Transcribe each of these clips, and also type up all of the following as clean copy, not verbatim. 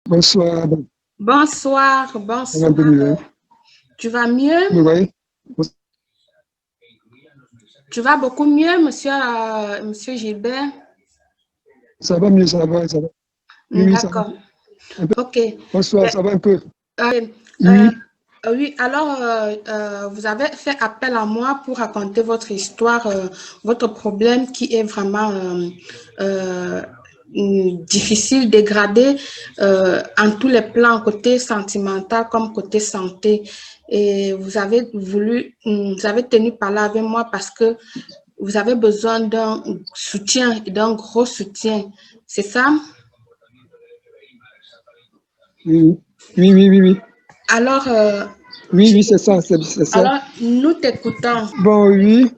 Bonsoir. Bonsoir, Ça va un peu bonsoir. mieux, hein? Tu vas mieux? Vous me voyez? Tu vas beaucoup mieux, monsieur Gilbert? Ça va mieux, ça va, ça va. Oui, oui, ça va. D'accord. Un peu. Ok. Bonsoir, Ben, ça va un peu. euh, euh, Oui, oui, alors, vous avez fait appel à moi pour raconter votre histoire, votre problème qui est vraiment euh, difficile, dégradé en tous les plans, côté sentimental comme côté santé. Et vous avez tenu parler avec moi parce que vous avez besoin d'un soutien, d'un gros soutien. C'est ça? oui, oui, oui, oui, oui. Alors, Oui, oui, c'est ça, c'est ça. alors, nous t'écoutons. Bon, oui,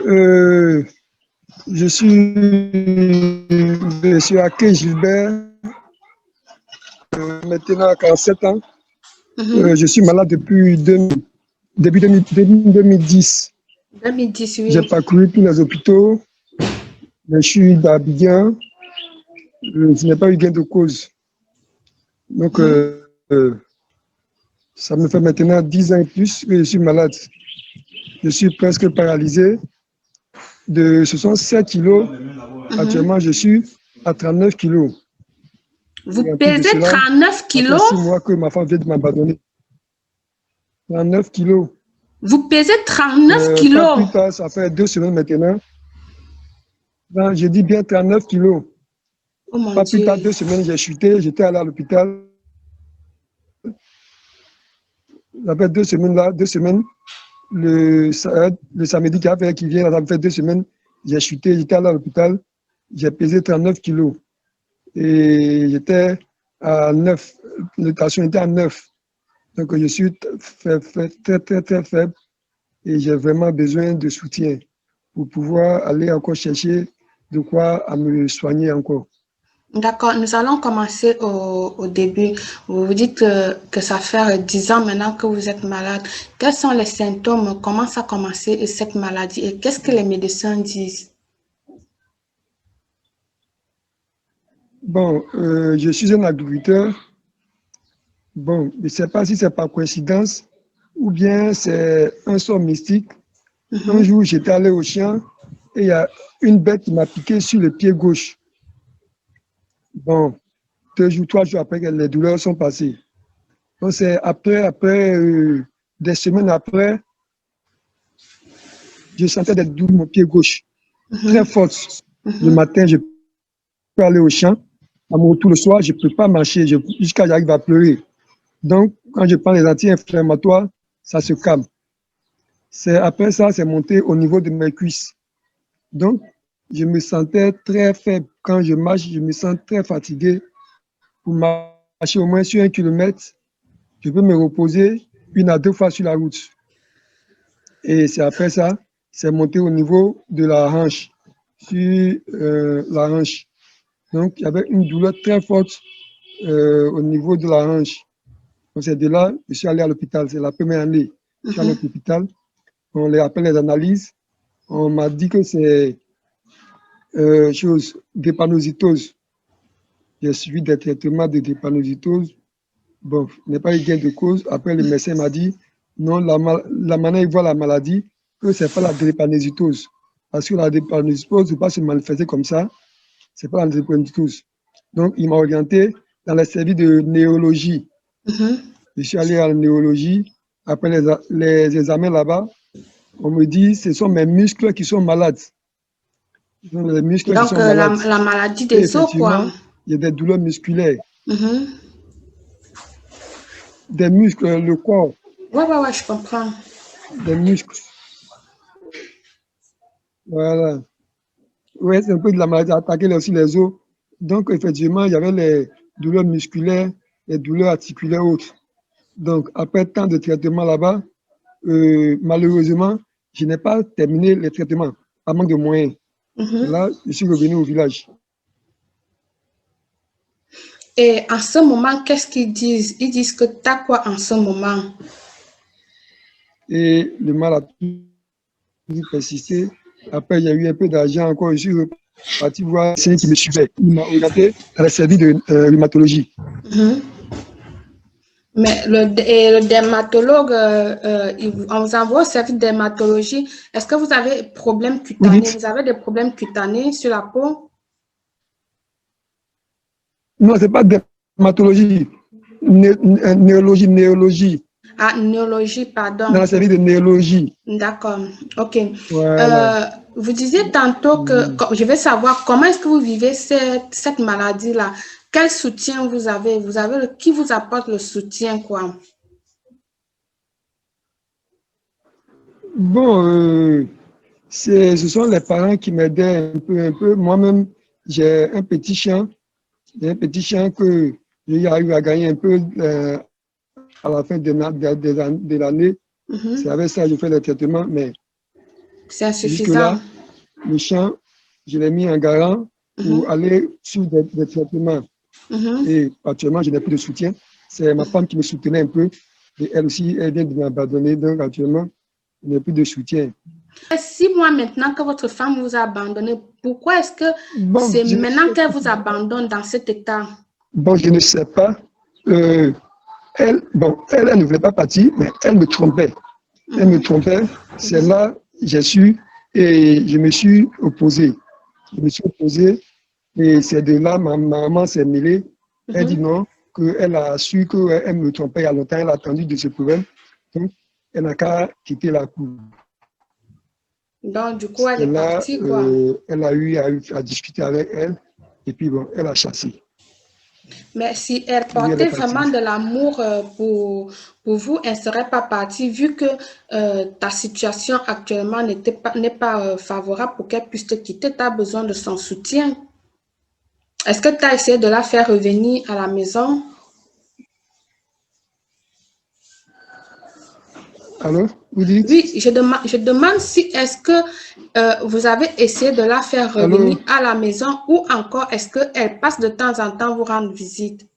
euh, je suis monsieur Ake Gilbert, maintenant à 47 ans. Mhm. Je suis malade depuis début 2010. 2018. J'ai parcouru tous les hôpitaux, mais je suis d'Abidjan. Je n'ai pas eu gain de cause. Donc, Mhm. ça me fait maintenant 10 ans et plus que je suis malade. Je suis presque paralysé de 67 kilos. Mhm. Actuellement, je suis à 39 kilos. Vous Et en plus de pesez cela, 39 ça fait 6 kilos? mois que ma femme vient de m'abandonner. 39 kilos. Vous pesez 39 Pas kilos? plus tard, ça fait 2 semaines maintenant. Non, je dis bien 39 kilos. Oh mon Pas plus tard, Dieu. 2 semaines, j'ai chuté. J'étais allé à l'hôpital. Ça fait 2 semaines là, 2 semaines. Le samedi qui vient, ça me fait 2 semaines. J'ai chuté, j'étais allé à l'hôpital. J'ai pesé 39 kilos. Et j'étais à 9. Le tension était à 9. Donc, je suis très, très, très faible et j'ai vraiment besoin de soutien pour pouvoir aller encore chercher de quoi à me soigner encore. D'accord, nous allons commencer au début. Vous vous dites que ça fait 10 ans maintenant que vous êtes malade. Quels sont les symptômes? Comment ça a commencé cette maladie? Et qu'est-ce que les médecins disent? Bon, je suis un agriculteur. Bon, je ne sais pas si c'est par coïncidence ou bien c'est un sort mystique. Un Mhm. jour, j'étais allé au champ et il y a une bête qui m'a piqué sur le pied gauche. Bon, 2 jours, 3 jours après que les douleurs sont passées. Donc, c'est des semaines après, je sentais des douleurs mon pied gauche, très Mhm. fortes. Le Mhm. matin, je peux aller au champ. À mon retour le soir, je ne peux pas marcher jusqu'à j'arrive à pleurer. Donc, quand je prends les anti-inflammatoires, ça se calme. Après ça, c'est monté au niveau de mes cuisses. Donc, je me sentais très faible. Quand je marche, je me sens très fatigué. Pour marcher au moins sur 1 kilomètre, je peux me reposer 1 à 2 fois sur la route. Et c'est après ça, c'est monté au niveau de la hanche, sur la hanche. Donc, il y avait une douleur très forte au niveau de la hanche. Donc, c'est de là que je suis allé à l'hôpital. C'est la première année. Je suis allé à Mhm. l'hôpital. On les appelle les analyses. On m'a dit que c'est drépanocytose. J'ai suivi des traitements de drépanocytose. Bon, je n'ai pas eu gain de cause. Après, le médecin m'a dit, non, la manière il voit la maladie, que ce n'est pas la drépanocytose. Parce que la drépanocytose ne peut pas se manifester comme ça. Ce n'est pas la drépanocytose. Donc, il m'a orienté dans les services de néurologie. Mhm. Je suis allé à la néurologie. Après les examens là-bas, on me dit ce sont mes muscles qui sont malades. Ce sont les muscles qui Donc, sont malades. la maladie Et des os, quoi. effectivement, il y a des douleurs musculaires, Mhm. des muscles, le corps, Ouais, ouais, ouais, je comprends. des muscles. Voilà. Oui, c'est un peu de la maladie, attaquer aussi les os. Donc, effectivement, il y avait les douleurs musculaires, les douleurs articulaires autres. Donc, après tant de traitements là-bas, malheureusement, je n'ai pas terminé les traitements, à manque de moyens. Et Mhm. là, je suis revenu au village. Et en ce moment, qu'est-ce qu'ils disent? Ils disent que tu as quoi en ce moment? Et le mal a toujours persisté. Après, il y a eu un peu d'argent encore. Je suis parti voir celui qui me suivait. Il m'a orienté à la service de rhumatologie. Mais le dermatologue, on vous envoie au service de dermatologie. Est-ce que vous avez des problèmes cutanés? Vous avez des problèmes cutanés sur la peau? Non, ce n'est pas dermatologie, néologie. Ah, néologie, pardon. Dans le service de néologie. D'accord, ok. Voilà. Vous disiez tantôt que, je vais savoir comment est-ce que vous vivez cette maladie-là. Quel soutien vous avez? Qui vous apporte le soutien, quoi? Bon, ce sont les parents qui m'aidaient un peu. Moi-même, j'ai un petit chien. J'ai un petit chien que j'arrive à gagner un peu à la fin de l'année. C'est avec ça que je fais le traitement, mais c'est insuffisant. Jusque-là, le chien, je l'ai mis en garant pour aller sur des traitements. Et actuellement, je n'ai plus de soutien. C'est ma femme qui me soutenait un peu. Et elle aussi, elle vient de m'abandonner. Donc actuellement, je n'ai plus de soutien. 6 mois maintenant que votre femme vous a abandonné, pourquoi est-ce que c'est maintenant qu'elle vous abandonne dans cet état? Bon, je ne sais pas. Elle ne voulait pas partir, mais elle me trompait. Elle me trompait. C'est là j'ai su et je me suis opposé. Je me suis opposé et c'est de là ma maman s'est mêlée. Elle dit non, qu'elle a su qu'elle me trompait il y a longtemps. Elle a attendu de ce problème. Donc, elle n'a qu'à quitter la cour. Donc, du coup, elle est partie, quoi. Elle a eu à discuter avec elle et puis bon, elle a chassé. Mais si elle portait vraiment de l'amour pour vous, elle ne serait pas partie, vu que ta situation actuellement n'est pas favorable pour qu'elle puisse te quitter. Tu as besoin de son soutien. Est-ce que tu as essayé de la faire revenir à la maison? Allô? Vous dites? Oui, je demande si est-ce que vous avez essayé de la faire revenir à la maison ou encore est-ce qu'elle passe de temps en temps vous rendre visite?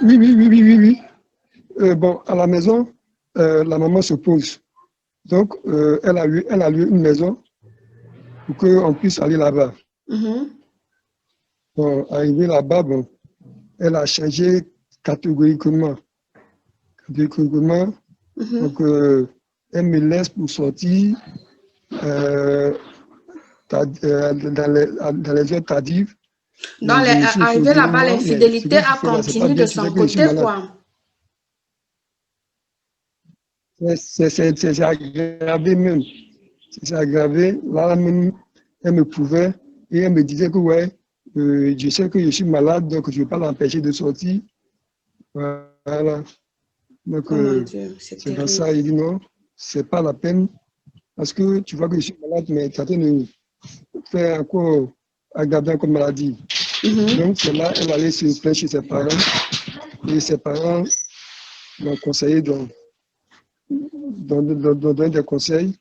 Oui. Bon, à la maison, la maman se pose. Donc, elle a loué une maison pour qu'on puisse aller là-bas. Bon, arrivé là-bas, bon, elle a changé catégoriquement. Donc, elle me laisse pour sortir dans les heures tardives. Donc, arrivé là-bas, l'infidélité a continué de son côté, quoi. C'est aggravé même. C'est aggravé. Là même, elle me prouvait et elle me disait que ouais, je sais que je suis malade, donc je ne vais pas l'empêcher de sortir. Voilà. Donc, oh mon Dieu, c'est dans ça, il dit non, c'est pas la peine parce que tu vois que je suis malade, mais tu as train de faire encore aggraver comme maladie. Donc, c'est là, elle allait se plaindre chez ses parents et ses parents m'ont conseillé de donner des conseils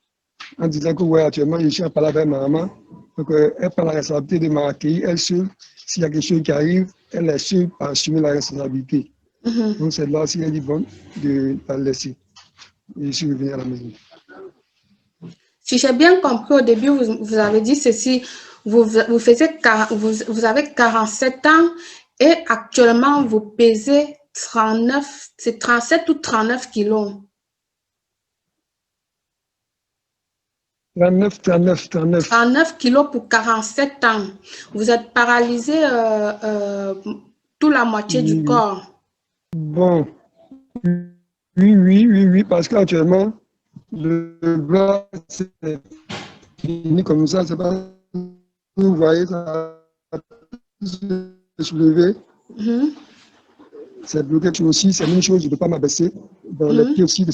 en disant que ouais, actuellement, je suis en parlant avec ma maman. Donc, elle prend la responsabilité de m'accueillir, elle seule. S'il y a quelque chose qui arrive, elle est seule à assumer la responsabilité. Donc, c'est là aussi, elle dit bon, de la laisser. Et je suis revenu à la maison. Si j'ai bien compris, au début, vous avez dit ceci, vous avez 47 ans et actuellement, vous pesez 39, c'est 37 ou 39 kilos. 39 kilos pour 47 ans. Vous êtes paralysé toute la moitié du corps. Bon, oui, parce qu'actuellement, le bras, c'est fini comme ça, c'est pas, vous voyez, ça se soulever. C'est bloqué aussi, c'est la même chose, je ne peux pas m'abaisser. Dans les pieds aussi.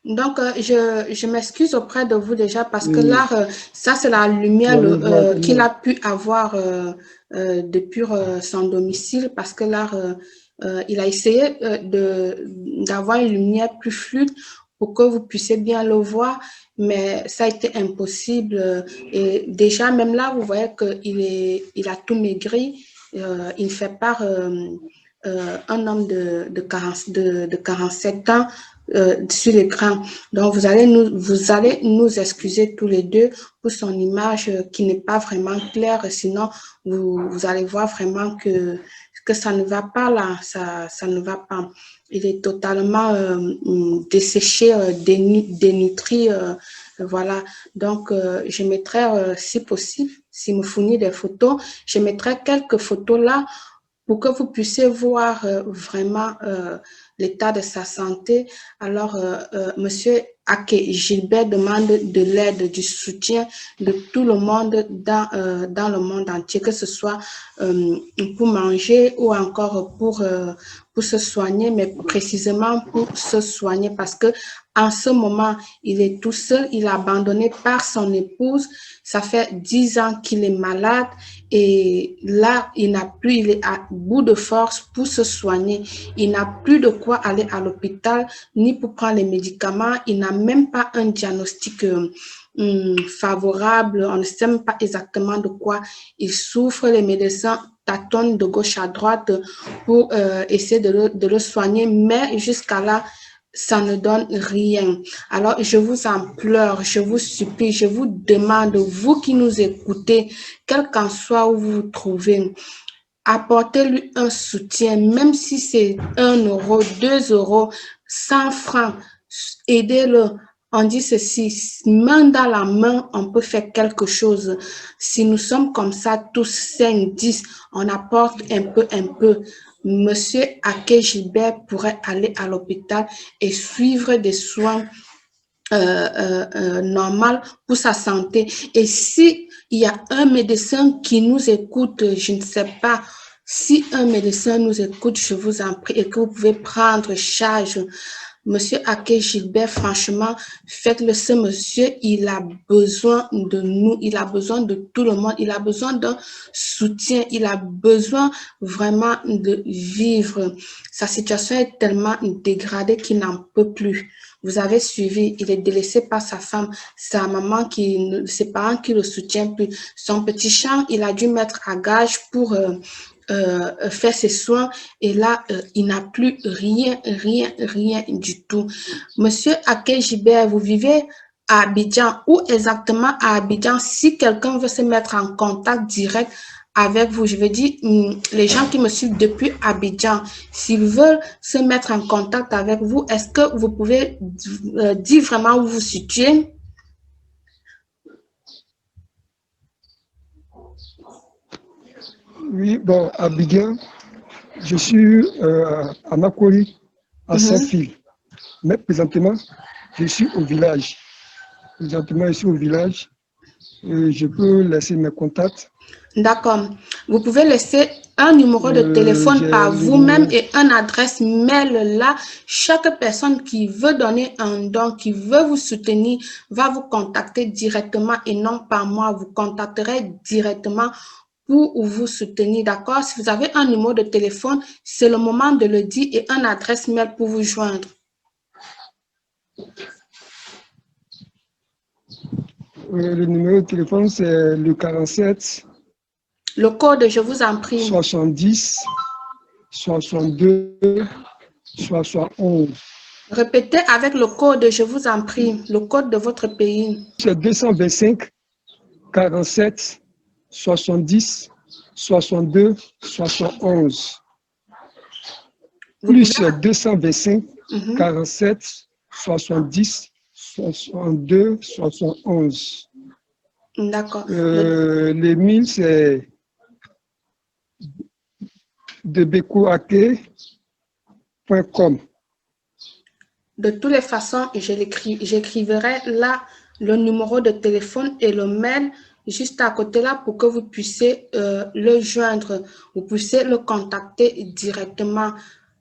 Donc, je m'excuse auprès de vous déjà parce que là, ça, c'est la lumière qu'il a pu avoir depuis son domicile parce que là, il a essayé d'avoir une lumière plus fluide pour que vous puissiez bien le voir, mais ça a été impossible. Et déjà, même là, vous voyez qu'il a tout maigri. Il ne fait pas un homme de 47 ans sur l'écran. Donc, vous allez nous excuser tous les deux pour son image qui n'est pas vraiment claire. Sinon, vous allez voir vraiment que ça ne va pas là, ça ne va pas. Il est totalement desséché, dénutri. Voilà. Donc, je mettrai, si possible, s'il me fournit des photos, je mettrai quelques photos là pour que vous puissiez voir vraiment l'état de sa santé. Alors, Monsieur Ake Gilbert demande de l'aide, du soutien de tout le monde dans le monde entier, que ce soit pour manger ou encore pour se soigner, mais précisément pour se soigner parce que en ce moment, il est tout seul, il est abandonné par son épouse. Ça fait 10 ans qu'il est malade et là, il est à bout de force pour se soigner. Il n'a plus de quoi aller à l'hôpital ni pour prendre les médicaments. Il n'a même pas un diagnostic favorable. On ne sait même pas exactement de quoi il souffre. Les médecins tâtonnent de gauche à droite pour essayer de le soigner, mais jusqu'à là, ça ne donne rien. Alors, je vous en pleure, je vous supplie, je vous demande, vous qui nous écoutez, quel qu'en soit où vous vous trouvez, apportez-lui un soutien, même si c'est 1 euro, 2 euros, 100 francs, aidez-le. On dit ceci, main dans la main, on peut faire quelque chose. Si nous sommes comme ça, tous 5, 10, on apporte un peu, un peu. Monsieur Ake Gilbert pourrait aller à l'hôpital et suivre des soins normaux pour sa santé. Et si il y a un médecin qui nous écoute, je ne sais pas, si un médecin nous écoute, je vous en prie, et que vous pouvez prendre charge. Monsieur Ake Gilbert, franchement, faites-le. Ce monsieur, il a besoin de nous, il a besoin de tout le monde, il a besoin d'un soutien, il a besoin vraiment de vivre. Sa situation est tellement dégradée qu'il n'en peut plus. Vous avez suivi, il est délaissé par sa femme, sa maman, ses parents qui le soutiennent plus. Son petit champ, il a dû mettre à gage pour faire ses soins et là, il n'a plus rien, rien, rien du tout. Monsieur Ake Gilbert, vous vivez à Abidjan. Où exactement à Abidjan? Si quelqu'un veut se mettre en contact direct avec vous, je veux dire, les gens qui me suivent depuis Abidjan, s'ils veulent se mettre en contact avec vous, est-ce que vous pouvez dire vraiment où vous vous situez? Oui, bon, à Biguin, je suis à Makori, à Saint-Fil. Mais présentement, je suis au village. Présentement, je suis au village. Et je peux laisser mes contacts. D'accord. Vous pouvez laisser un numéro de téléphone J'ai par le vous-même numéro. et une adresse mail là. Chaque personne qui veut donner un don, qui veut vous soutenir, va vous contacter directement et non par moi. Vous contacterez directement pour vous soutenir. D'accord? Si vous avez un numéro de téléphone, c'est le moment de le dire et une adresse mail pour vous joindre. Le numéro de téléphone, c'est le 47 Le code, je vous en prie. 70 62 71. Répétez avec le code, je vous en prie, le code de votre pays. C'est 225 47 70 62 71. Vous Plus pouvez... 225 47 70 62 71. D'accord. Les 1000, c'est debekoake.com. De toutes les façons, j'écriverai là le numéro de téléphone et le mail juste à côté là pour que vous puissiez le joindre. Vous puissiez le contacter directement.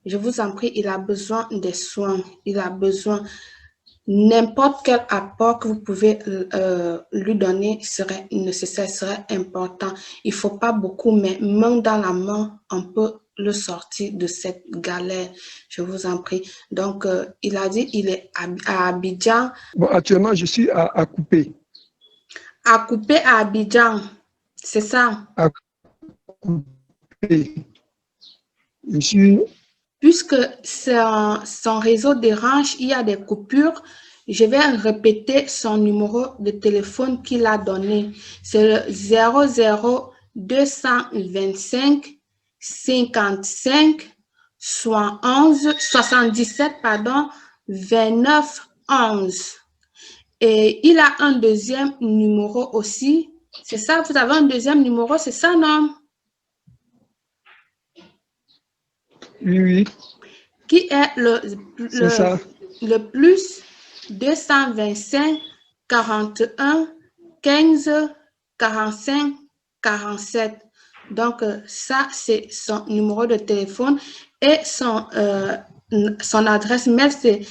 Je vous en prie, il a besoin des soins. Il a besoin n'importe quel apport que vous pouvez lui donner serait nécessaire, serait important. Il ne faut pas beaucoup, mais main dans la main, on peut le sortir de cette galère. Je vous en prie. Donc, il a dit il est à Abidjan. Bon, actuellement, je suis à Coupé. À Coupé à Abidjan, c'est ça? À Coupé. Je suis puisque son réseau dérange, il y a des coupures, je vais répéter son numéro de téléphone qu'il a donné. C'est le 00 225 55 77 29 11. Et il a un deuxième numéro aussi. C'est ça, vous avez un deuxième numéro, c'est ça, non? Oui, oui. Qui est le plus 225 41 15 45 47. Donc, ça, c'est son numéro de téléphone et son adresse mail, c'est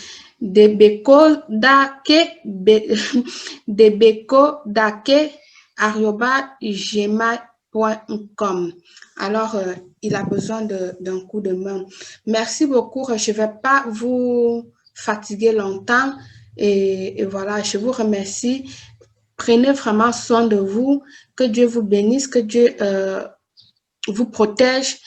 debekodake@gmail.com. Alors, il a besoin d'un coup de main. Merci beaucoup. Je ne vais pas vous fatiguer longtemps. Et voilà, je vous remercie. Prenez vraiment soin de vous. Que Dieu vous bénisse, que Dieu vous protège.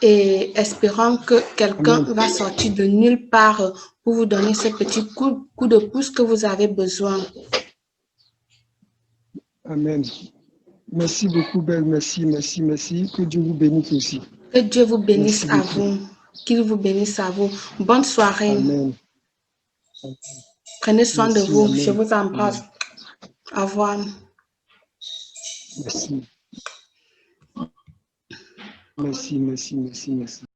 Et espérons que quelqu'un va sortir de nulle part pour vous donner ce petit coup de pouce que vous avez besoin. Amen. Merci beaucoup, Belle. Merci, merci, merci. Que Dieu vous bénisse aussi. Que Dieu vous bénisse à vous. Qu'il vous bénisse à vous. Bonne soirée. Amen. Prenez soin Merci, de vous. amen. Je vous embrasse. Au revoir. Merci. Merci, merci, merci, merci.